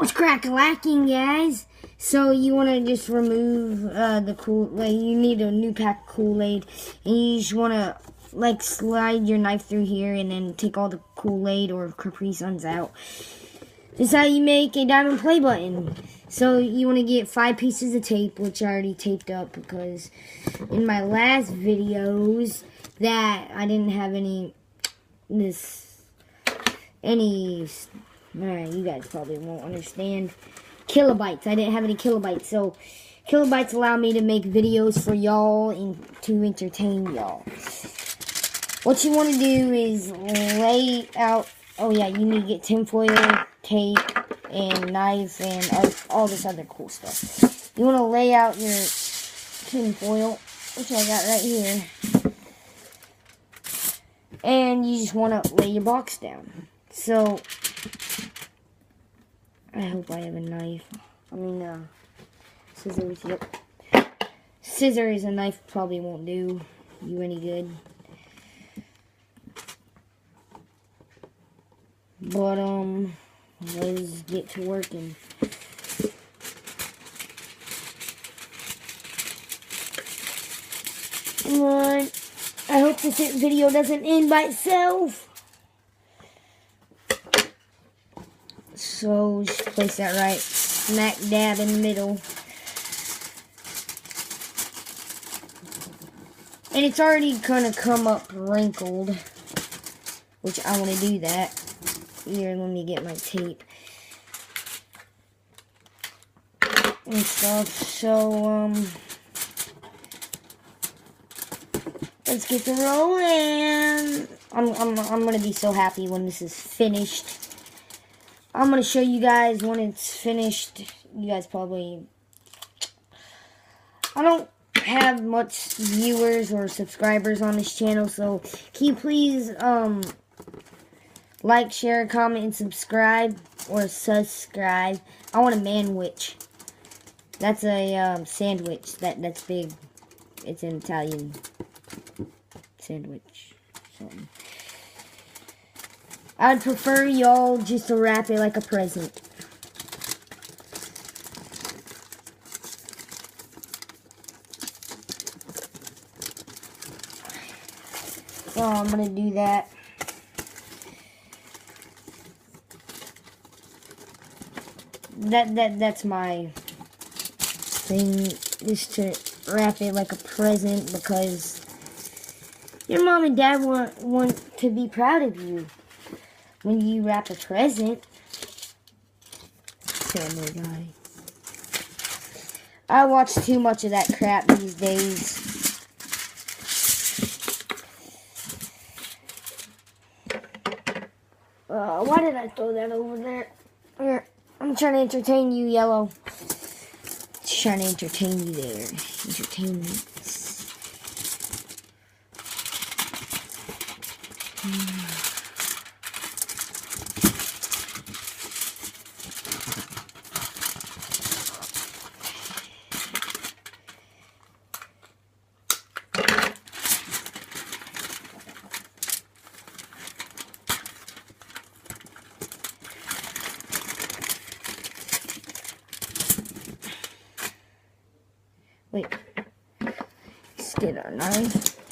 What's crack-a-lacking, guys? So you want to just remove the Kool-Aid. You need a new pack of Kool-Aid. And you just want to, like, slide your knife through here and then take all the Kool-Aid or Capri Suns out. This is how you make a diamond play button. So you want to get 5 pieces of tape, which I already taped up because in my last videos that I didn't have any, alright, you guys probably won't understand. Kilobytes. I didn't have any kilobytes. So, kilobytes allow me to make videos for y'all and to entertain y'all. What you want to do is lay out... Oh, yeah, you need to get tinfoil, tape, and knife, and all this other cool stuff. You want to lay out your tinfoil, which I got right here. And you just want to lay your box down. So... I hope I have a knife. Scissors, yep. Scissors and knife probably won't do you any good. But, let's get to working. Alright. I hope this video doesn't end by itself. So, just place that right smack dab in the middle. And it's already kind of come up wrinkled, which I want to do that. Here, let me get my tape and stuff. So, let's get to rolling. I'm gonna be so happy when this is finished. I'm going to show you guys when it's finished. You guys probably... I don't have much viewers or subscribers on this channel, so can you please like, share, comment, and subscribe? Or subscribe. I want a manwich. That's a sandwich. That's big. It's an Italian sandwich. Something. I'd prefer y'all just to wrap it like a present. So I'm gonna do that. That's my thing, just to wrap it like a present because your mom and dad want to be proud of you. When you wrap a present, Family Guy. I watch too much of that crap these days. Why did I throw that over there? Here, I'm trying to entertain you, Yellow. Just trying to entertain you there. Entertainment. Wait, let's get our knife.